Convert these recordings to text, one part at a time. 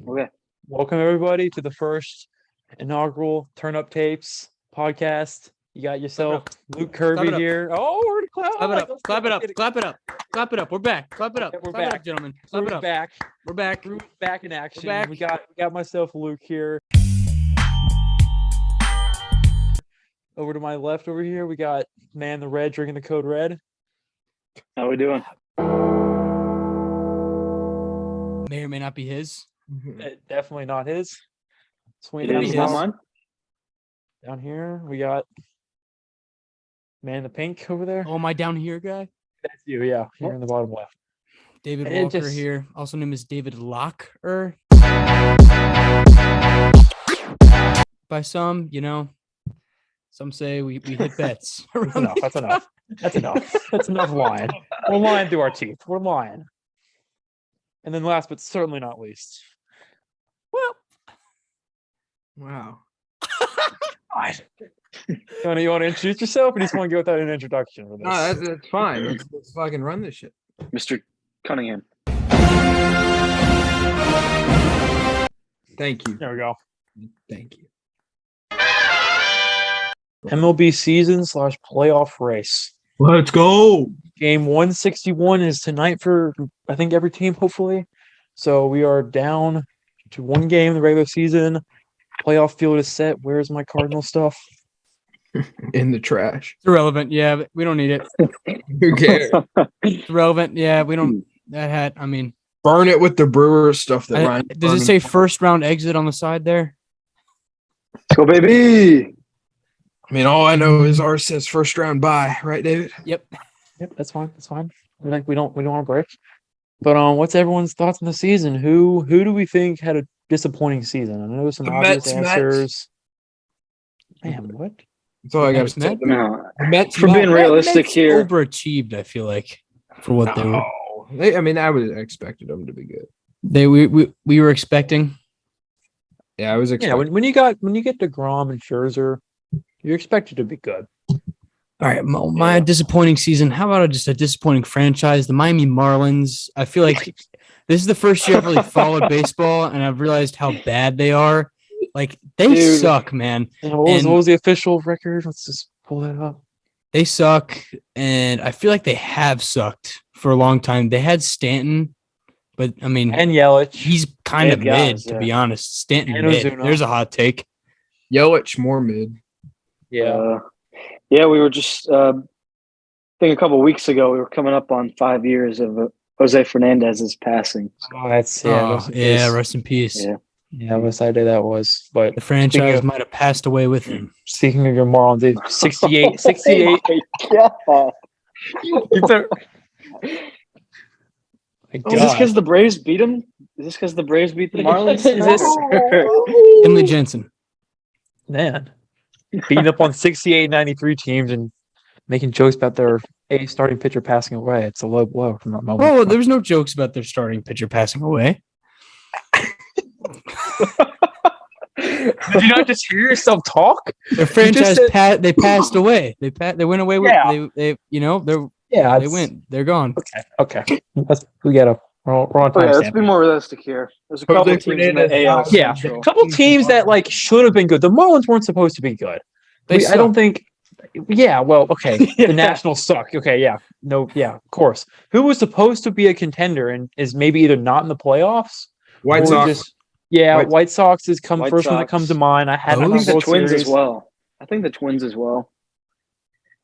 Okay. Welcome everybody to the first inaugural TurnUpTapes podcast. You got yourself Luke Kirby here. Oh, we're Clap it up. Clap it up. Clap it up. Clap it up. We're back. Clap it up. We're Clap it back. up, gentlemen. Clap it up. Back. We're back. We're back in action. We're back. We got myself Luke here. Over to my left over here, we got Man the Red drinking the code red. How we doing? May or may not be his. Definitely not his. Swing It is not mine. Down here, we got Man in the Pink over there. Oh, my down here guy? That's you, yeah. Here in the bottom left. David And it Walker just- here, also known as David Locker. By some, some say we hit bets. That's enough. That's enough. That's enough. That's enough lying. We're lying through our teeth. We're lying. And then last but certainly not least. Well, Wow. God. You want to introduce yourself, or do you just want to go without an introduction for this? No, that's fine. Let's fucking run this shit. Mr. Cunningham. Thank you. There we go. Thank you. MLB season / playoff race. Let's go. Game 161 is tonight for, I think, every team, hopefully. So we are down to one game in the regular season. Playoff field is set. Where's my Cardinal stuff? In the trash. it's irrelevant. Yeah, but we don't need it. Who cares? It's irrelevant. Yeah, we don't. That hat, I mean. Burn it with the Brewers stuff that Ryan. Does it say first round exit on the side there? Let's go, baby. I mean, all I know is ours says first round bye, right, David? Yep. Yep, that's fine. That's fine. We don't want to break. But what's everyone's thoughts on the season? Who do we think had a disappointing season? I know some The obvious Mets. answers. Man, what? That's all I got to say. Mets? No. The Mets. For being realistic Mets here. overachieved, I feel like, for what they were. No. I mean, I would have expected them to be good. We were expecting. Yeah, I was Yeah, expecting. when you get DeGrom and Scherzer, you're expected to be good. All right, my disappointing season. How about just a disappointing franchise? The Miami Marlins. I feel like this is the first year I've really followed baseball, and I've realized how bad they are. Like they Dude. suck, man. And what was the official record? Let's just pull that up. They suck, and I feel like they have sucked for a long time. They had Stanton, but I mean, And Yelich. he's kind They of have mid, guys, to yeah. be honest. Stanton And mid. Ozuna. There's a hot take. Yelich more mid. Yeah. Yeah, we were just, I think a couple of weeks ago, we were coming up on 5 years of Jose Fernandez's passing. Oh, that's Rest in peace. Yeah. Yeah, what Saturday that was. But The franchise Speaking of- might have passed away with him. speaking of your Marlins, they 68. Oh my God. My Is this because the Braves beat him? Is this because the Braves beat the Marlins? Is this- Emily Jensen. Man, beating up on 68, 93 teams and making jokes about their starting pitcher passing away. It's a low blow from that moment. Oh, there was no jokes about their starting pitcher passing away. Did you not just hear yourself talk? Their franchise said- they passed away. They went away with Yeah. they Yeah, they went. They're gone. Okay. We got to. We're on time. Let's be more realistic here. There's a couple Jose of teams in the Fernandez. AL Yeah, Central. a couple teams that should have been good. The Marlins weren't supposed to be good. I don't think. Yeah, well, okay. The Nationals suck. Okay, yeah, no, yeah, of course. Who was supposed to be a contender and is maybe either not in the playoffs? White or Sox. just- White Sox is White first one that Sox. comes to mind. I had Oh, I them think on the World Twins Series. as well. I think the Twins as well.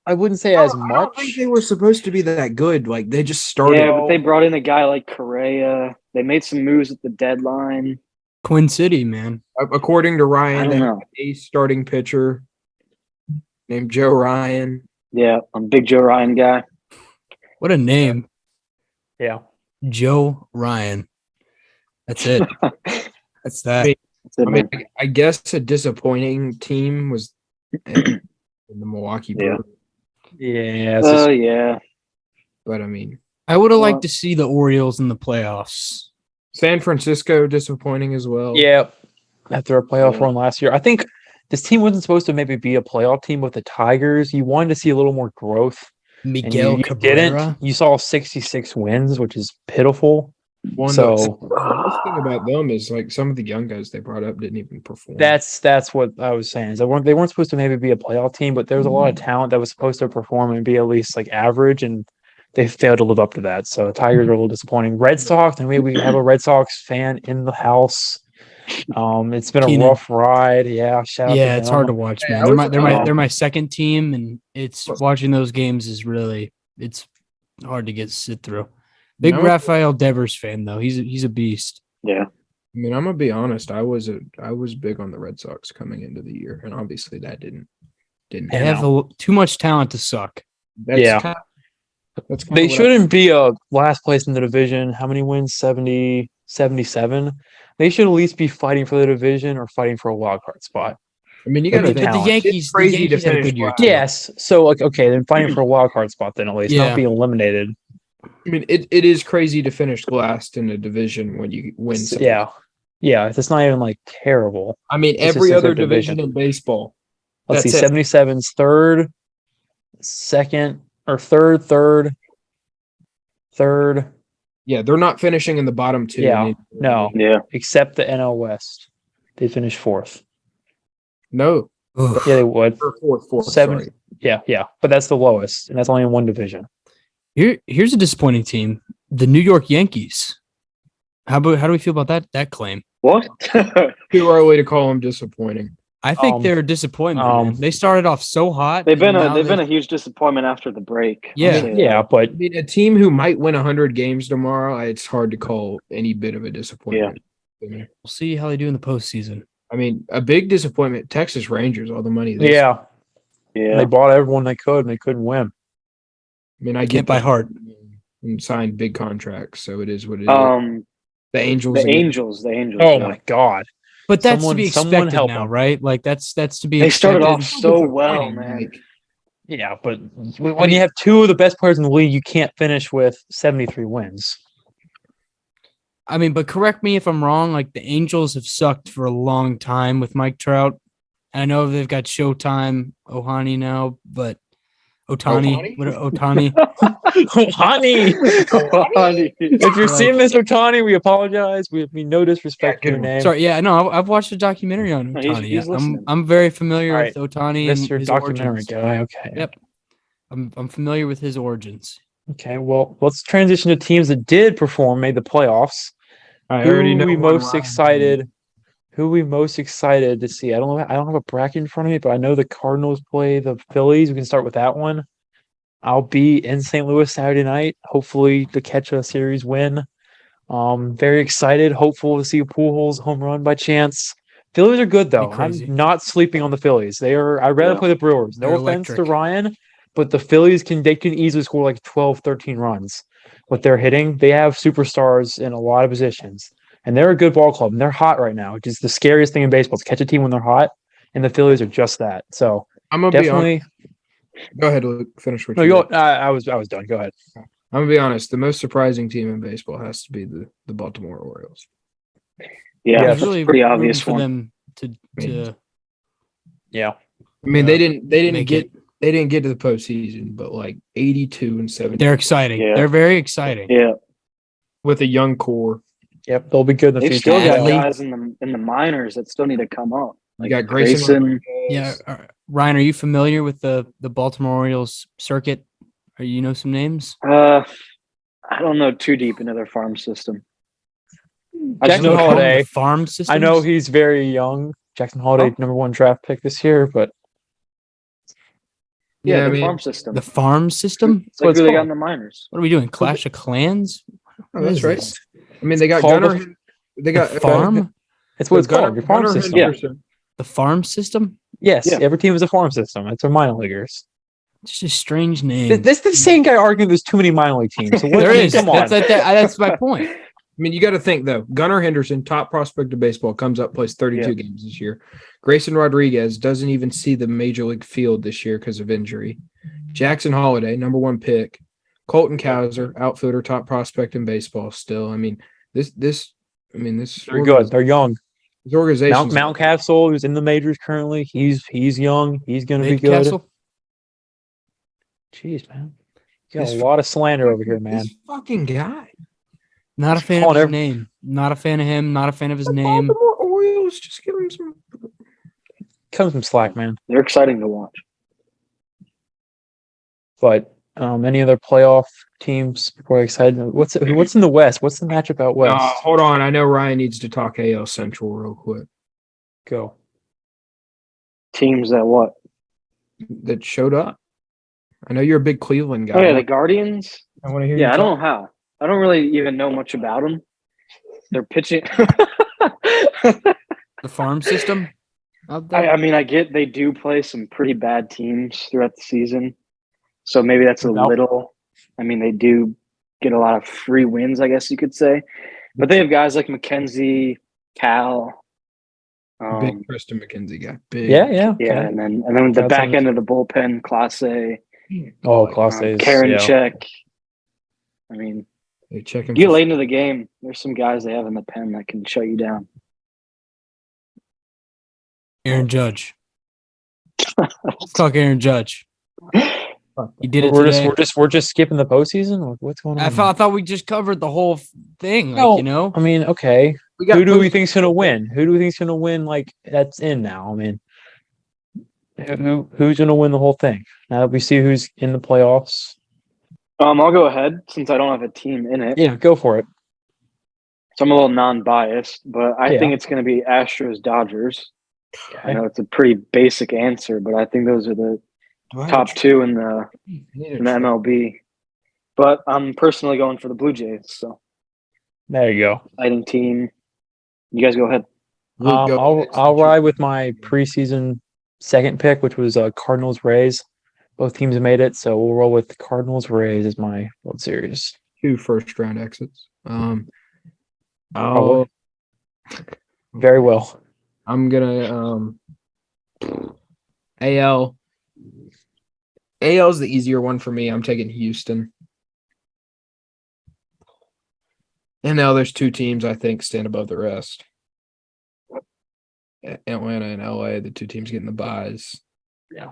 I wouldn't say as I don't much. think they were supposed to be that good. Like they just started. Yeah, but they brought in a guy like Correa. They made some moves at the deadline. Quinn City, man. According to I Ryan, don't they know. have a starting pitcher named Joe Ryan. Yeah, I'm a big Joe Ryan guy. What a name, Yeah. Joe Ryan. That's it. That's that. That's it, I man. mean, I guess a disappointing team was in the Milwaukee Yeah. Brewers. Yeah. It's just- Yeah. But I mean, I would have Well- liked to see the Orioles in the playoffs. San Francisco disappointing as well. yeah. After a playoff Yeah. run last year, I think this team wasn't supposed to maybe be a playoff team with the Tigers. You wanted to see a little more growth. And Miguel you Cabrera. didn't. You saw 66 wins, which is pitiful. Well, So the nice thing about them is like some of the young guys they brought up didn't even perform. that's what I was saying. Is they weren't supposed to maybe be a playoff team, but there was a lot of talent that was supposed to perform and be at least like average, and they failed to live up to that. So Tigers are a little disappointing. Red Sox, and we have a Red Sox fan in the house. It's been a Keenan. rough ride. Yeah, shout out to Yeah, it's hard to them. watch, Hey, man. I was about- They're my second team, and it's watching those games is really it's hard to sit through. Big No. Rafael Devers fan though. He's a beast. Yeah. I mean, I'm gonna be honest. I was big on the Red Sox coming into the year, and obviously that didn't. They I have too much talent to suck. That's Yeah. That's They shouldn't be a last place in the division. How many wins? 70, 77. They should at least be fighting for the division or fighting for a wild card spot. I mean, you But got to the think the Yankees, it's crazy to had a finish good year last. too. Yes. So like okay, then fighting for a wild card spot then at least, Yeah. not be eliminated. I mean, it is crazy to finish last in a division when you win. So, something. yeah. Yeah, it's not even like terrible. I mean, It's every just a other good division. division in baseball. Let's see, That's it. 77's third, second, or third. Yeah, they're not finishing in the bottom two. Yeah, no, Yeah. except the NL West. They finished fourth. No, Ugh. Yeah, they would. or fourth. Seven. Sorry. Yeah, but that's the lowest, and that's only in one division. Here's a disappointing team. The New York Yankees. How do we feel about that claim? What? Too early to call them disappointing. I think Um, they're a disappointment. Man. They started off so hot. they've been and now a huge disappointment after the break. Yeah. I'll say that. Yeah, but I mean, a team who might win 100 games tomorrow, it's hard to call any bit of a disappointment. we'll see how they do in the postseason. I mean, a big disappointment. Texas Rangers, all the money. They yeah, Yeah. they bought everyone they could, and they couldn't win. I mean, I Can't get by that. heart. And signed big contracts, so it is what it is. The Angels. The again. Angels. Oh yeah. my God! But that's to Someone- be someone expected help now, them. right? Like that's to be They started expected. off so well, Disappointing, man. like, Yeah, but when you have two of the best players in the league, you can't finish with 73 wins. I mean, but correct me if I'm wrong. Like the Angels have sucked for a long time with Mike Trout. I know they've got Showtime Ohani now, but Otani. Ohtani? Otani, if you're seeing this Otani, we apologize. We mean no disrespect Yeah, to your good one. name. Sorry, yeah, no, I've watched a documentary on No, Otani. he's listening. I'm very familiar All with Otani and Mr. his Documentary origins. guy. Okay. Yep. I'm familiar with his origins. Okay. Well, let's transition to teams that did perform, made the playoffs. I Who already know we one most Ryan excited? Who we most excited to see? I don't know. I don't have a bracket in front of me, but I know the Cardinals play the Phillies. We can start with that one. I'll be in St. Louis Saturday night, hopefully to catch a series win. Very excited, hopeful to see a Pujols home run by chance. Phillies are good though. I'm crazy. not sleeping on the Phillies. I'd rather Yeah. play the Brewers. No They're offense to electric. Ryan, but the Phillies can easily score like 12, 13 runs. What they're hitting, they have superstars in a lot of positions. And they're a good ball club. And they're hot right now, which is the scariest thing in baseball. To catch a team when they're hot. And the Phillies are just that. So I'm gonna be definitely. honest. Go ahead, Luke. Finish what No, you you. got. I was done. Go ahead. I'm gonna be honest. The most surprising team in baseball has to be the Baltimore Orioles. Yeah, Yeah, that's It's really a pretty rooting obvious for one. them to Yeah. I mean, they didn't make get it. they didn't get to the postseason, but like 82 and 70 They're exciting. Yeah. They're very exciting. Yeah, with a young core. Yep. They'll be good in the they've future. still got Adley. guys in the minors that still need to come up. You got Grayson. Yeah, Ryan, are you familiar with the Baltimore Orioles circuit? Or you know some names? I don't know too deep into their farm system. I just Jackson know Holiday. The farm system. I know he's very young. Jackson Holiday, #1 draft pick this year, but Yeah, Yeah, I the mean, farm system. the farm system. It's like what who it's they got called. in the minors. What are we doing? Clash of Clans? oh, What that's is right. this? I mean, they got Called Gunnar. They The got farm. it's what it's Gunnar- called. Your farm Gunnar system. Henderson. The farm system. Yes, Yeah. every team is a farm system. It's our minor leaguers. Just a strange name. That's the same guy arguing there's too many minor league teams. So what, There I mean, is. Come on. That's my point. I mean, you got to think though. Gunnar Henderson, top prospect of baseball, comes up, plays 32 Yeah. games this year. Grayson Rodriguez doesn't even see the major league field this year because of injury. Jackson Holiday, #1 pick. Colton Cowser, outfielder, top prospect in baseball. Still, I mean, this. They're good. They're young. This organization. Mount Castle, who's in the majors currently, he's young. He's going to be good. Castle. Jeez, man. You got This a lot of slander over here, man. This fucking guy. Not a fan of his name. Not a fan of him. Not a fan of his name. Baltimore Orioles, just give him some. Cut him some slack, man. They're exciting to watch. But any other playoff teams before I excited? What's in the West? What's the matchup out West? Hold on. I know Ryan needs to talk AL Central real quick. Go. Teams that what? That showed up. I know you're a big Cleveland guy. Oh, yeah, the Guardians? I want to hear Yeah, you I don't talk. know how. I don't really even know much about them. They're pitching. The farm system out there. I mean, I get they do play some pretty bad teams throughout the season. So maybe that's a little. I mean, they do get a lot of free wins, I guess you could say. But they have guys like McKenzie, Cal. Big Preston McKenzie guy. Big. Yeah. Yeah, Okay. and then the back end of the bullpen, Clase, Clase. Karen Check. I mean, They check him. you get late into the game, there's some guys they have in the pen that can shut you down. Aaron Judge. Let's talk Aaron Judge. He did it We're today. just skipping the postseason. What's going on? I thought we just covered the whole thing. Like, No, you know, I mean, okay. We Who do we think's gonna win? Who do we think's gonna win? Like that's in now. I mean, who's gonna win the whole thing? Now that we see who's in the playoffs. I'll go ahead since I don't have a team in it. Yeah, go for it. So I'm a little non-biased, but I Yeah. think it's going to be Astros Dodgers. I Okay. know it's a pretty basic answer, but I think those are the top two in the MLB. But I'm personally going for the Blue Jays. So There you go. exciting team. You guys go ahead. I'll ride with my preseason second pick, which was Cardinals Rays. Both teams made it, so we'll roll with Cardinals Rays as my World Series. 2 first-round exits. Very well. I'm gonna AL. AL's the easier one for me. I'm taking Houston. And now there's 2 teams I think stand above the rest. Atlanta and LA, the 2 teams getting the buys. Yeah.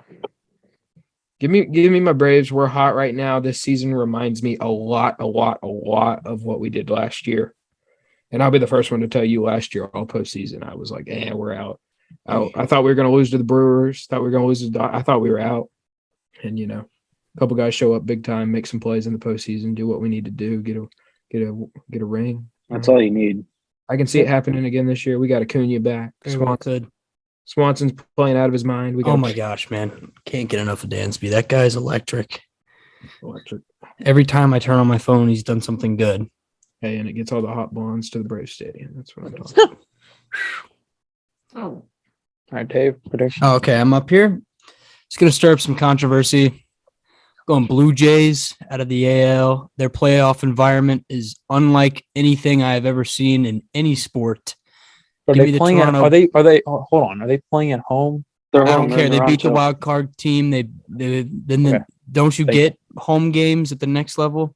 Give me my Braves. We're hot right now. This season reminds me a lot of what we did last year. And I'll be the first one to tell you last year, all postseason, I was like, we're out. I thought we were going to lose to the Brewers. I thought we were out. And, a couple guys show up big time, make some plays in the postseason, do what we need to do, get a ring. That's all you need. I can see it happening again this year. We got Acuna back. Swanson's playing out of his mind. Oh my gosh, man. Can't get enough of Dansby. That guy's electric. Electric. Every time I turn on my phone, he's done something good. Hey, and it gets all the hot blondes to the Brave Stadium. That's what I'm talking about. All right, Dave, prediction. Oh, okay, I'm up here. It's going to stir up some controversy. Going Blue Jays out of the AL. Their playoff environment is unlike anything I've ever seen in any sport. Are they playing at? Are they? Hold on. Are they playing at home? They're I home, don't care. they're They beat the Toronto. wild card team. Don't you They- get home games at the next level?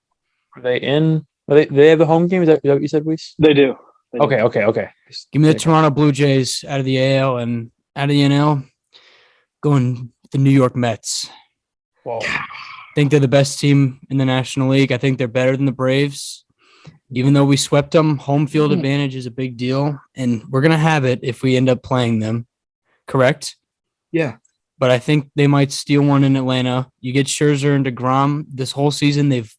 Are they in? They have the home game? Is that what you said, Weiss? They do. They do. Okay. Give me the Toronto Blue Jays out of the AL and out of the NL. Going the New York Mets. Well, I think they're the best team in the National League. I think they're better than the Braves. Even though we swept them, home field advantage is a big deal, and we're going to have it if we end up playing them. Correct? Yeah. But I think they might steal one in Atlanta. You get Scherzer and DeGrom. This whole season, they've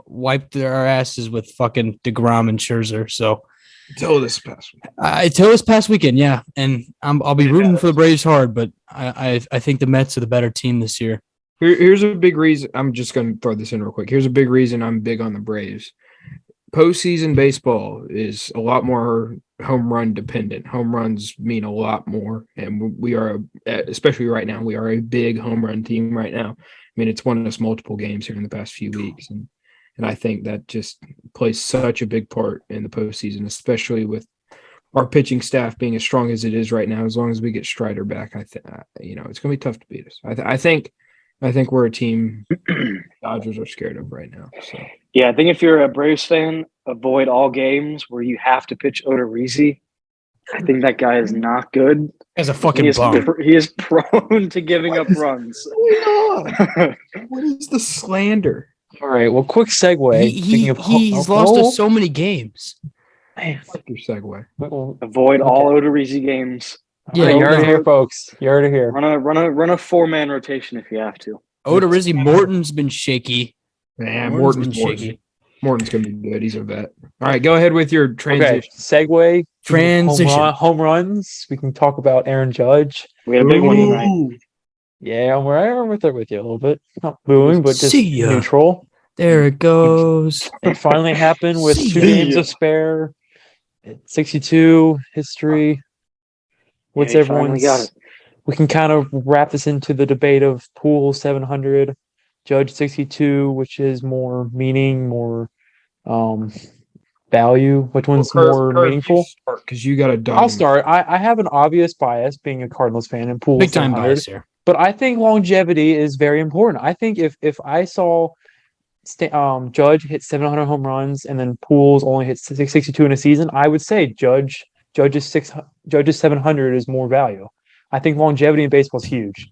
wiped their asses with fucking DeGrom and Scherzer. So Until this past week. until this past weekend, yeah. And I'll be rooting for the Braves hard, but I think the Mets are the better team this year. Here's a big reason. I'm just going to throw this in real quick. Here's a big reason I'm big on the Braves. Postseason baseball is a lot more home run dependent. Home runs mean a lot more, and we are, especially right now, we are a big home run team right now. I mean, it's won us multiple games here in the past few weeks, and I think that just plays such a big part in the postseason, especially with our pitching staff being as strong as it is right now. As long as we get Strider back, I think it's going to be tough to beat us. I think we're a team Dodgers are scared of right now. So. Yeah, I think if you're a Braves fan, avoid all games where you have to pitch Odorizzi. I think that guy is not good. As a fucking bum. He is prone to giving up runs. What is the slander? All right. Well, quick segue. He's lost us so many games. Man. Like your segue. Avoid all Odorizzi games. Yeah, you heard it here, folks. You heard it here. Run a 4-man rotation if you have to. Odorizzi, Morton's been shaky. Man, Morton's shaky. Morton's gonna be good. He's a vet. All right, go ahead with your transition. Okay, segue. Transition. Home runs. We can talk about Aaron Judge. We had a big one tonight. Yeah, I'm right there with you a little bit. Not booing, but just neutral. There it goes. It finally happened with 2 games of spare. 62 history. What's everyone's? Got it. We can kind of wrap this into the debate of Poole 700, Judge 62, which is more meaning, more value. Which one's more meaningful? Because you got a. I'll start. I have an obvious bias being a Cardinals fan and Poole big time bias here. But I think longevity is very important. I think if I saw Judge hit 700 home runs and then Poole's only hit 62 in a season, I would say Judge's 700 is more value. I think longevity in baseball is huge.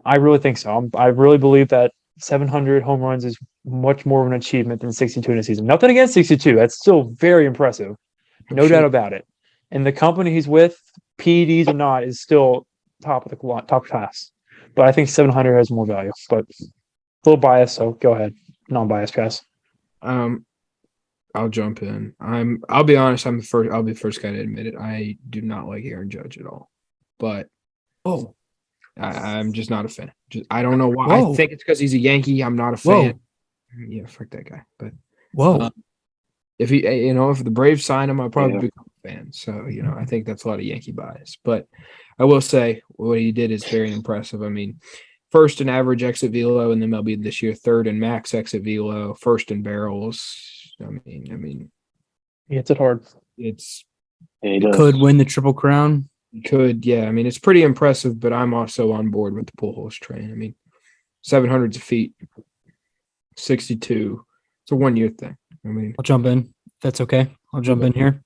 I really think so. I really believe that 700 home runs is much more of an achievement than 62 in a season. Nothing against 62. That's still very impressive. No doubt about it. And the company he's with, PEDs or not, is still top class. But I think 700 has more value. But a little biased, so go ahead. Non-biased guys. I'll jump in. I'll be honest, I'll be the first guy to admit it. I do not like Aaron Judge at all. But I'm just not a fan. I don't know why. Whoa. I think it's because he's a Yankee. I'm not a fan. Whoa. Yeah, fuck that guy. But if if the Braves sign him, I'll probably become a fan. So, I think that's a lot of Yankee bias. But I will say what he did is very impressive. I mean, first in average exit velo in the MLB this year, third in max exit velo, first in barrels. I mean, he hits it hard. He could win the Triple Crown. Could, yeah. I mean, it's pretty impressive, but I'm also on board with the Pujols train. I mean, 700's a feat, 62. It's a 1-year thing. I mean, I'll jump in. That's okay. I'll jump in here.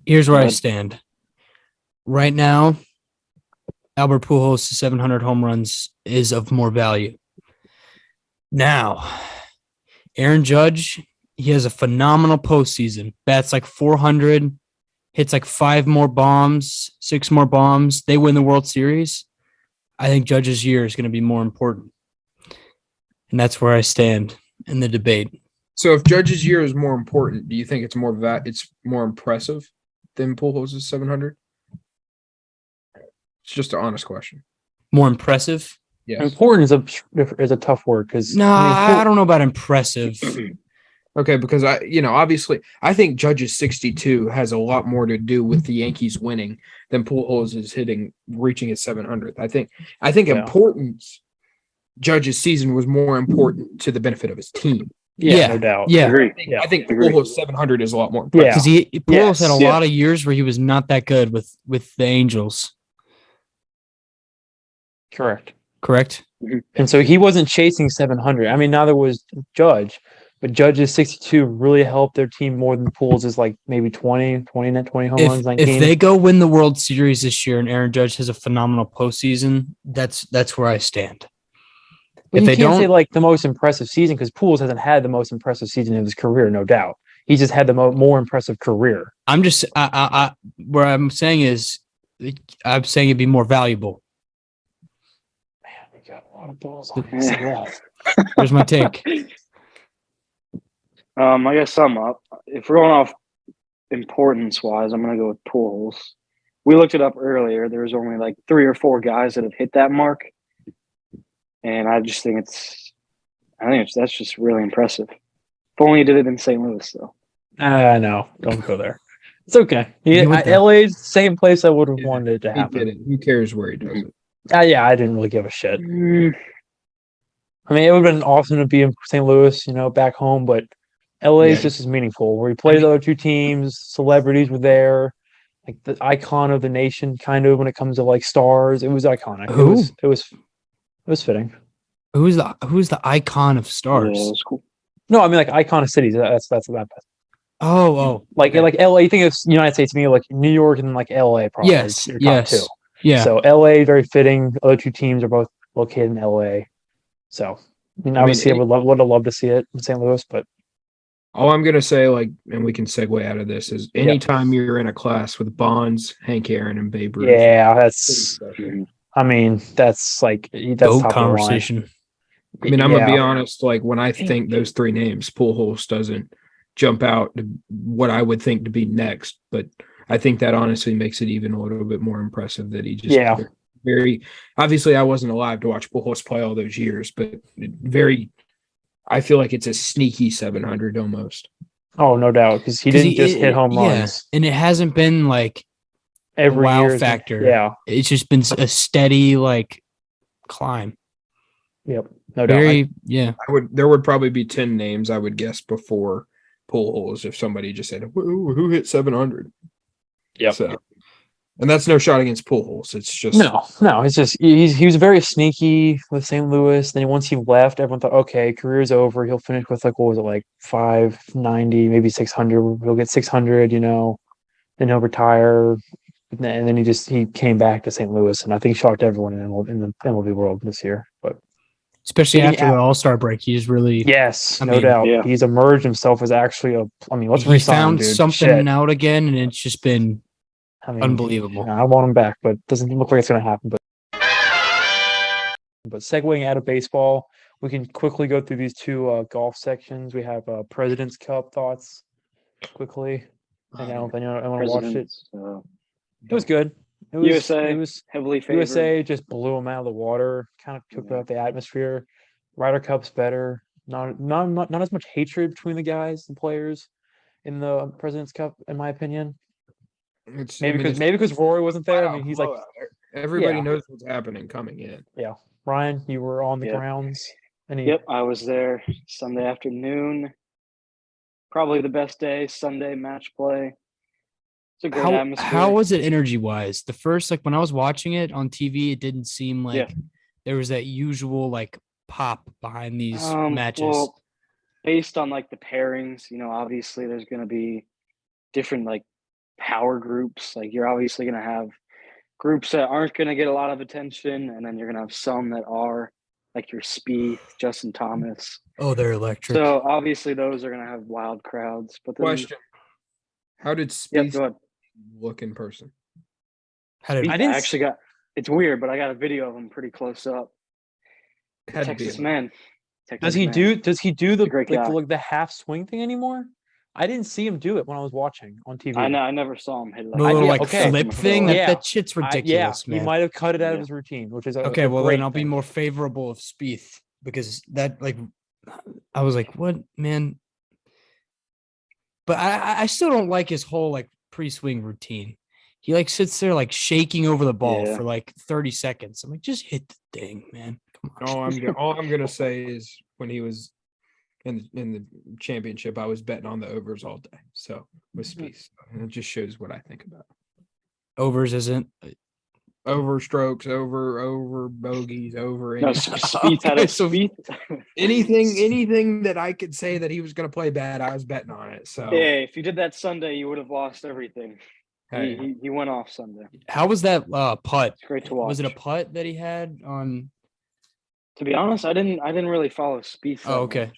Here's where I stand. Right now, Albert Pujols' 700 home runs is of more value. Now, Aaron Judge, he has a phenomenal postseason. Bats like 400. Hits like 5 more bombs, 6 more bombs. They win the World Series. I think Judge's year is going to be more important. And that's where I stand in the debate. So if Judge's year is more important, do you think it's more impressive than Pujols' 700? It's just an honest question. More impressive? Yes. Important is a tough word because I don't know about impressive. Okay, because obviously, I think Judge's 62 has a lot more to do with the Yankees winning than Pujols is reaching his 700th. I think importance. Judge's season was more important to the benefit of his team. Yeah, no doubt. Yeah, I think Pujols 700 is a lot more impressive. Yeah, because Pujols had a lot of years where he was not that good with the Angels. Correct. And so he wasn't chasing 700. I mean, neither was Judge. But Judge's 62 really helped their team more than Poole's is like maybe 20 home runs, 19. If they go win the World Series this year and Aaron Judge has a phenomenal postseason, that's where I stand. But if you can't say like the most impressive season because Poole's hasn't had the most impressive season of his career, no doubt. He's just had the more impressive career. I'm just where I'm saying it'd be more valuable. Man, we got a lot of balls on this. Here's my take. I guess sum up. If we're going off importance-wise, I'm going to go with Pujols. We looked it up earlier. There was only like 3 or 4 guys that have hit that mark, and I just think that's just really impressive. If only he did it in St. Louis, though. No, don't go there. It's okay. LA's the same place I would have wanted it to happen. Who cares where he does it? I didn't really give a shit. I mean, it would have been awesome to be in St. Louis, back home, but LA is just as meaningful. Where he played the other 2 teams, celebrities were there, like the icon of the nation, kind of when it comes to like stars. It was iconic. It was fitting. Who's the icon of stars? Yeah, it was cool. No, I mean like icon of cities. That's that. Like LA. You think of United States, me like New York and like LA. Probably yes. Top 2. Yeah. So LA very fitting. Other 2 teams are both located in LA. So I mean, obviously, I would have loved to see it in St. Louis, but all I'm gonna say, and we can segue out of this, is anytime you're in a class with Bonds, Hank Aaron, and Babe Ruth. Yeah, that's. I mean, that's like that's top conversation. I mean, I'm gonna be honest. Like when I think those three names, Pujols doesn't jump out to what I would think to be next, but I think that honestly makes it even a little bit more impressive that he just very obviously I wasn't alive to watch Pujols play all those years, but I feel like it's a sneaky 700 almost. Oh, no doubt, because he didn't just hit home runs, and it hasn't been like every wow factor. Yeah, it's just been a steady like climb. Yep, no doubt. There would probably be 10 names I would guess before Pujols if somebody just said who hit 700. Yep. So, and that's no shot against Pujols. It's just no. It's just he was very sneaky with St. Louis. Then once he left, everyone thought, okay, career's over. He'll finish with like what was it, like 590, maybe 600. He'll get 600. Then he'll retire. And then he came back to St. Louis, and I think shocked everyone in the MLB world this year. But especially after the All-Star break, he's really no doubt. Yeah. He's emerged himself as actually he found something out again, and it's just been unbelievable. I want him back, but it doesn't look like it's going to happen. But segueing out of baseball, we can quickly go through these two golf sections. We have President's Cup thoughts quickly. I want to watch it. It was good. It was heavily favored. USA just blew them out of the water. Kind of took out the atmosphere. Ryder Cup's better. Not as much hatred between the guys and players in the President's Cup, in my opinion. Maybe because Rory wasn't there. I mean, he's like everybody knows what's happening coming in. Yeah, Ryan, you were on the grounds. Yep, I was there Sunday afternoon. Probably the best day. Sunday match play. It's a great atmosphere. How was it energy wise? The first, like when I was watching it on TV, it didn't seem like there was that usual like pop behind these matches. Well, based on like the pairings, obviously there's going to be different like power groups. Like you're obviously going to have groups that aren't going to get a lot of attention, and then you're going to have some that are, like your Spieth, Justin Thomas. Oh, they're electric. So obviously those are going to have wild crowds. But then, question: how did Spieth look in person? It's weird, but I got a video of him pretty close up. Texas man. Does he do the half swing thing anymore? I didn't see him do it when I was watching on TV. I never saw him hit it. Flip thing. That shit's ridiculous, man. He might have cut it out of his routine, which is okay. Well, then I'll be more favorable of Spieth because that I was like, what, man? But I still don't like his whole like pre-swing routine. He like sits there like shaking over the ball for like 30 seconds. I'm like, just hit the thing, man. Come on. All I'm gonna say is when he was in the championship, I was betting on the overs all day. So with Spieth, and it just shows what I think about overs. Isn't over strokes, over bogeys, over anything that I could say that he was going to play bad, I was betting on it. So if you did that Sunday, you would have lost everything. Hey. He went off Sunday. How was that putt? It's great to watch. Was it a putt that he had on? To be honest, I didn't really follow Spieth. Oh, okay. Much.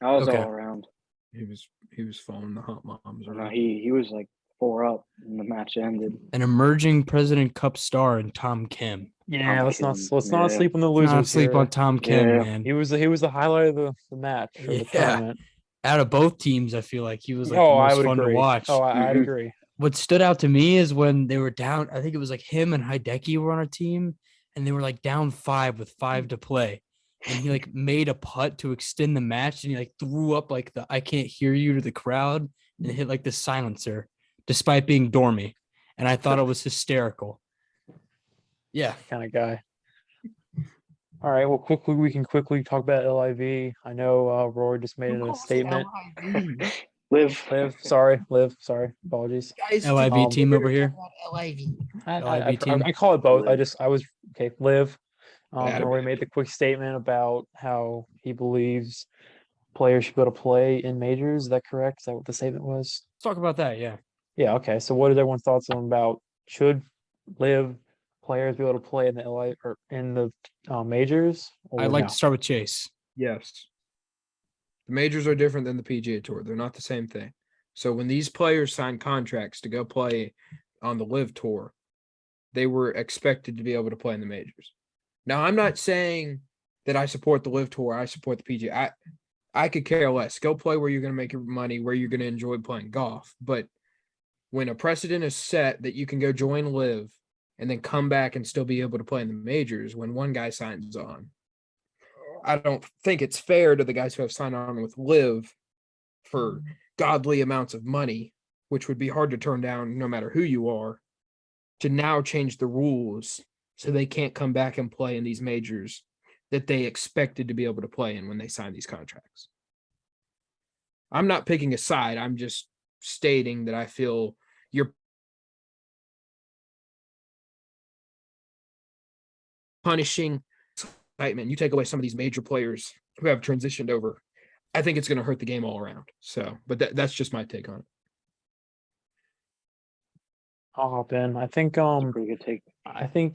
I was all around. He was following the hot moms around. No, he was like 4 up when the match ended. An emerging President Cup star in Tom Kim. Yeah, let's not sleep on the losers. Not sleep on Tom Kim, man. He was the highlight of the match or the tournament. Out of both teams, I feel like he was like the most fun to watch. Oh, I'd agree. What stood out to me is when they were down. I think it was like him and Hideki were on a team, and they were like down 5 with 5 to play. And he like made a putt to extend the match, and he like threw up like the "I can't hear you" to the crowd, and hit like the silencer, despite being dormy. And I thought it was hysterical. Yeah, kind of guy. All right, well, we can quickly talk about LIV. I know Rory just made a statement. Live. Sorry. Apologies. LIV team over here. LIV team. I call it both. Live. Rory made the quick statement about how he believes players should be able to play in majors. Is that correct? Is that what the statement was? Let's talk about that. Yeah. Yeah. Okay. So, what is everyone's thoughts on about should Live players be able to play in the LA or in the majors? I'd like to start with Chase. Yes. The majors are different than the PGA Tour. They're not the same thing. So when these players sign contracts to go play on the Live Tour, they were expected to be able to play in the majors. Now, I'm not saying that I support the Live Tour. I support the PGA. I could care less. Go play where you're going to make your money, where you're going to enjoy playing golf. But when a precedent is set that you can go join Live and then come back and still be able to play in the majors when one guy signs on, I don't think it's fair to the guys who have signed on with Live for godly amounts of money, which would be hard to turn down no matter who you are, to now change the rules so they can't come back and play in these majors that they expected to be able to play in when they signed these contracts. I'm not picking a side. I'm just stating that I feel you're punishing excitement. You take away some of these major players who have transitioned over. I think it's going to hurt the game all around. So, but that's just my take on it. I'll hop in. I think Pretty good take.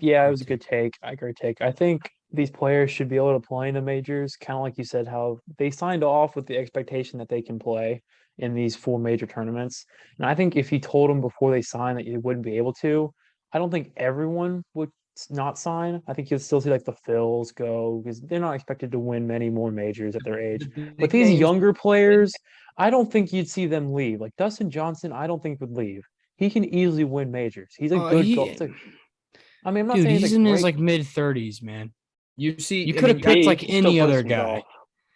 yeah, it was a good take. Great take. I think these players should be able to play in the majors, kind of like you said, how they signed off with the expectation that they can play in these 4 major tournaments. And I think if you told them before they signed that you wouldn't be able to, I don't think everyone would not sign. I think you'll still see like the Phils go because they're not expected to win many more majors at their age. But these younger players, I don't think you'd see them leave. Like Dustin Johnson, I don't think would leave. He can easily win majors. He's a good golfer. I mean, I'm not dude, saying he's in his like mid-30s, man. You could have picked like any other guy.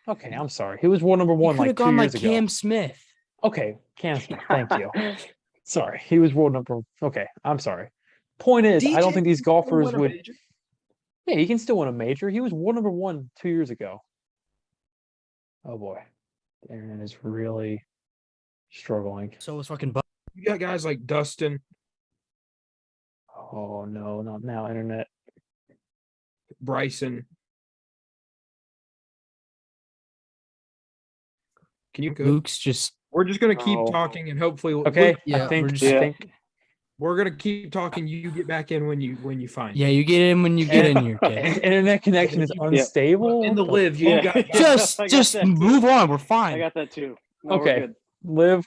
Okay, I'm sorry. He was world number 1 like 2 years ago. Cam Smith. Okay, Cam Smith. Thank you. Sorry, he was world number. Okay, I'm sorry. Point is, I don't think these golfers would. Yeah, he can still win a major. He was world number 1 2 years ago. Oh boy, Aaron is really struggling. So was fucking. You got guys like Dustin. Oh no, not now, internet. Bryson. Can you go? Luke's just. We're just gonna keep talking and hopefully. Okay, Luke, yeah, I think we're gonna keep talking. You get back in when you find. Yeah, you get in when you get in here, kid. Internet connection is unstable. In the Live, you got just move on. We're fine. I got that too. No, okay, Live.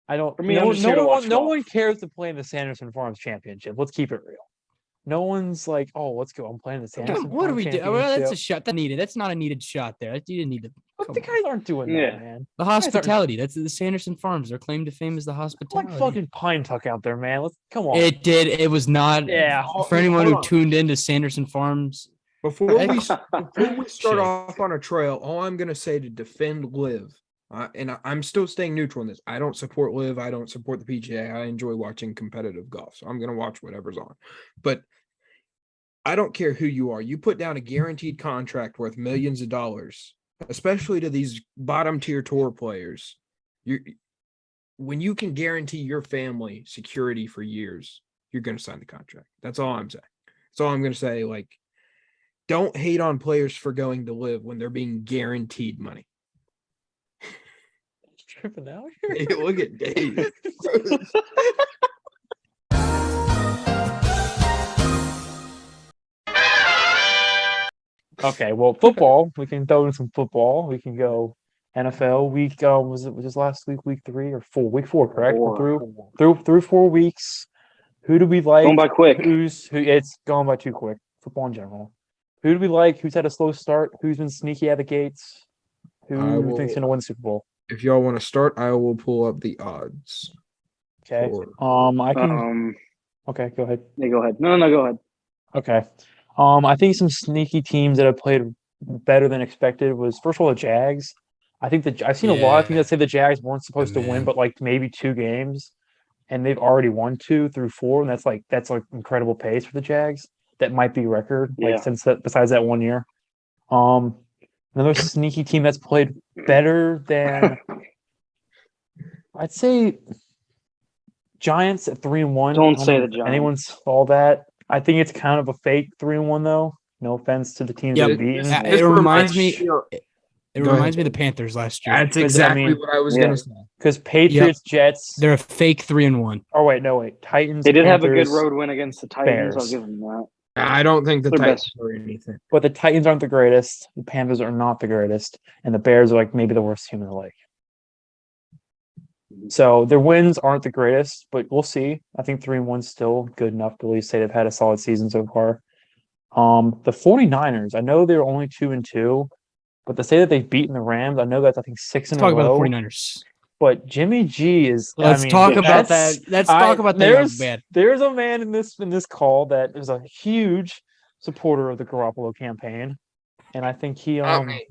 I don't. For me, no one cares to play in the Sanderson Farms Championship. Let's keep it real. No one's like, oh, let's go. I'm playing the Sanderson. What do Farms we do? Championship. Well, that's a shot that needed. That's not a needed shot there. You didn't need to. But the guys aren't doing that, man. The hospitality. That's the Sanderson Farms. Their claim to fame is the hospitality. Like fucking Pine Tuck out there, man. Let's come on. It did. It was not. Yeah. For anyone who tuned into Sanderson Farms. Before we start off on a trail, all I'm gonna say to defend Live. And I'm still staying neutral in this. I don't support Live. I don't support the PGA. I enjoy watching competitive golf, so I'm going to watch whatever's on. But I don't care who you are. You put down a guaranteed contract worth millions of dollars, especially to these bottom tier tour players. When you can guarantee your family security for years, you're going to sign the contract. That's all I'm saying. That's all I'm going to say. Like, don't hate on players for going to Live when they're being guaranteed money. Tripping out here. Hey, look at Dave. Okay, well, football. We can throw in some football. We can go NFL week. Was this last week? Week 3 or 4? Week 4, correct? Through 4 weeks. Who do we like? Going by quick. It's going by too quick. Football in general. Who do we like? Who's had a slow start? Who's been sneaky out the gates? Who thinks going to win the Super Bowl? If y'all want to start, I will pull up the odds. Okay. I can. Okay, go ahead. Yeah, go ahead. No, go ahead. Okay. I think some sneaky teams that have played better than expected was first of all the Jags. I think I've seen a lot of things that say the Jags weren't supposed to win, but like maybe 2 games, and they've already won 2 through 4, and that's like incredible pace for the Jags. That might be record since that. Besides that 1 year. Another sneaky team that's played better than I'd say Giants at 3-1. Don't say the Giants. Anyone saw that? I think it's kind of a fake 3-1 though. No offense to the teams that beaten. It reminds me. It reminds me of the Panthers last year. That's exactly what I was gonna say. Because Patriots, Jets, they're a fake 3-1. Oh wait, Titans. They did Panthers, have a good road win against the Titans. Bears. I'll give them that. I don't think the Their Titans best. are anything. But the Titans aren't the greatest. The Panthers are not the greatest. And the Bears are like maybe the worst team in the league. So their wins aren't the greatest, but we'll see. I think 3-1 is still good enough to at least say they've had a solid season so far. The 49ers, I know they're only 2-2, but to say that they've beaten the Rams, I know that's I think 6 in Let's talk a about the row. 49ers. But Jimmy G is. Let's talk about that. Let's talk about that young man. There's a man in this call that is a huge supporter of the Garoppolo campaign, and I think he might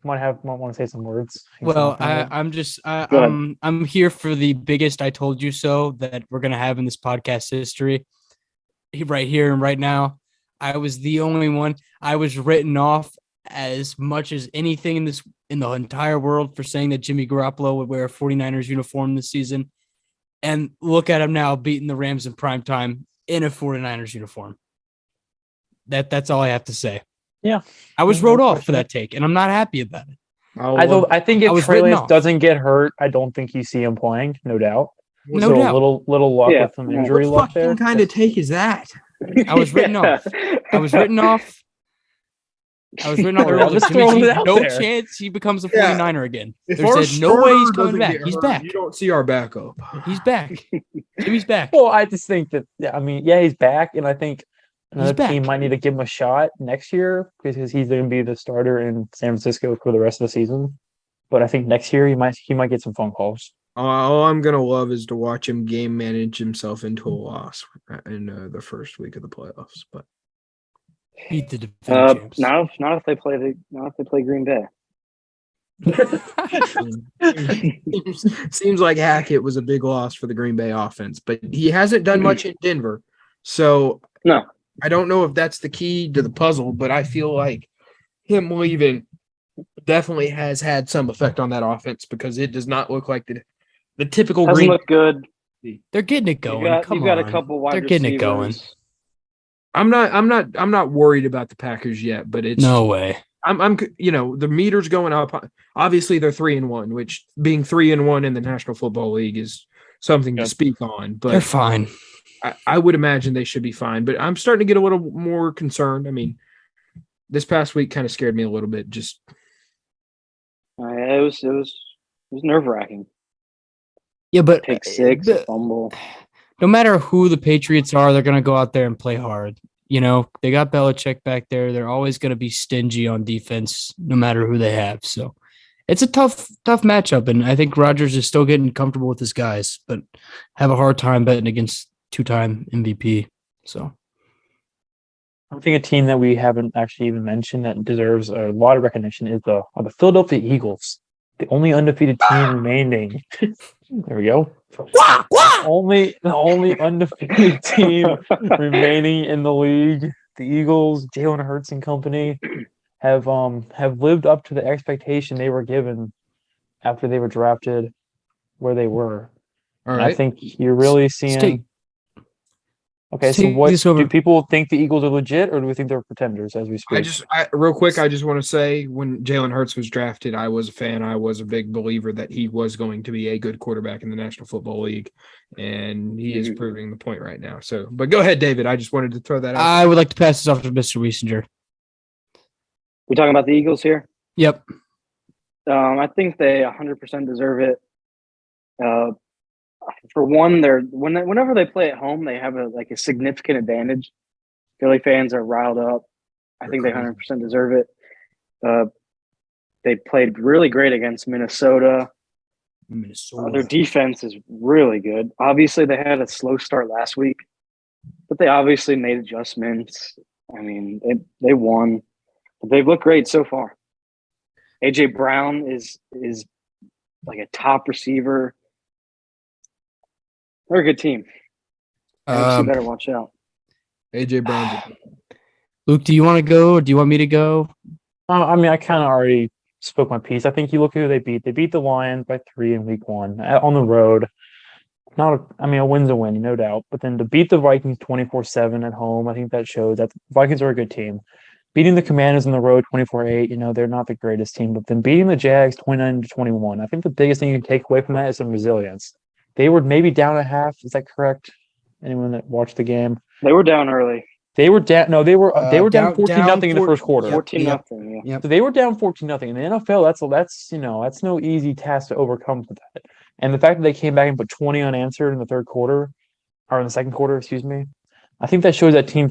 want to say some words. Well, I'm here for the biggest "I told you so" that we're gonna have in this podcast history. Right here and right now, I was the only one. I was written off as much as anything in the entire world for saying that Jimmy Garoppolo would wear a 49ers uniform this season. And look at him now beating the Rams in primetime in a 49ers uniform. That's all I have to say. Yeah. I was wrote off for that take, and I'm not happy about it. I think if Trey Lance doesn't get hurt, I don't think you see him playing, no doubt. No doubt. A little luck with some injury luck there. What kind of take is that? I was written off. I was written off earlier. No chance he becomes a 49er again. There's no way he's coming back. He's back. You don't see our backup. He's back. Jimmy's back. Well, I just think that, he's back. And I think another team might need to give him a shot next year because he's going to be the starter in San Francisco for the rest of the season. But I think next year he might get some phone calls. All I'm going to love is to watch him game manage himself into a loss in the first week of the playoffs. But beat the defending champs. Not if they play Green Bay. Seems like Hackett was a big loss for the Green Bay offense, but he hasn't done much in Denver. So no, I don't know if that's the key to the puzzle, but I feel like him leaving definitely has had some effect on that offense because it does not look like the typical doesn't Green. Look good. They're getting it going. You've got a couple wide They're getting receivers. it going. I'm not worried about the Packers yet, but it's no way. I'm the meter's going up. Obviously they're 3-1, which being 3-1 in the National Football League is something to speak on, but they're fine. I would imagine they should be fine, but I'm starting to get a little more concerned. I mean, this past week kind of scared me a little bit. Just it was nerve-wracking. Yeah, but Pick six, fumble. No matter who the Patriots are, they're going to go out there and play hard. They got Belichick back there. They're always going to be stingy on defense, no matter who they have. So it's a tough matchup, and I think Rodgers is still getting comfortable with his guys, but have a hard time betting against two-time MVP. So I think a team that we haven't actually even mentioned that deserves a lot of recognition is the Philadelphia Eagles, the only undefeated team remaining. There we go. The only undefeated team remaining in the league. The Eagles, Jalen Hurts and company, have lived up to the expectation they were given after they were drafted where they were. All right. I think you're really seeing. Okay, so do people think the Eagles are legit, or do we think they're pretenders as we speak? Real quick, I just want to say when Jalen Hurts was drafted, I was a fan. I was a big believer that he was going to be a good quarterback in the National Football League, and he is proving the point right now. So, but go ahead, David. I just wanted to throw that out. I would like to pass this off to Mr. Wiesinger. We talking about the Eagles here? Yep. I think they 100% deserve it. For one, whenever they play at home, they have a significant advantage. Philly fans are riled up. I think they 100% deserve it. They played really great against Minnesota. Their defense is really good. Obviously, they had a slow start last week, but they obviously made adjustments. I mean, they won. But they've looked great so far. A.J. Brown is like a top receiver. They're a good team. You better watch out. A.J. Brown. Luke, do you want to go or do you want me to go? I mean, I kind of already spoke my piece. I think you look at who they beat. They beat the Lions by 3 in week 1 on the road. A win's a win, no doubt. But then to beat the Vikings 24-7 at home, I think that shows that the Vikings are a good team. Beating the Commanders on the road 24-8, they're not the greatest team. But then beating the Jags 29-21, I think the biggest thing you can take away from that is some resilience. They were maybe down a half. Is that correct? Anyone that watched the game? They were down early. They were down. No, they were down 14-0 in the first quarter. 14-0. Yeah. So they were down 14-0 in the NFL. That's no easy task to overcome for that. And the fact that they came back and put 20 unanswered in the third quarter, or in the second quarter, excuse me, I think that shows that team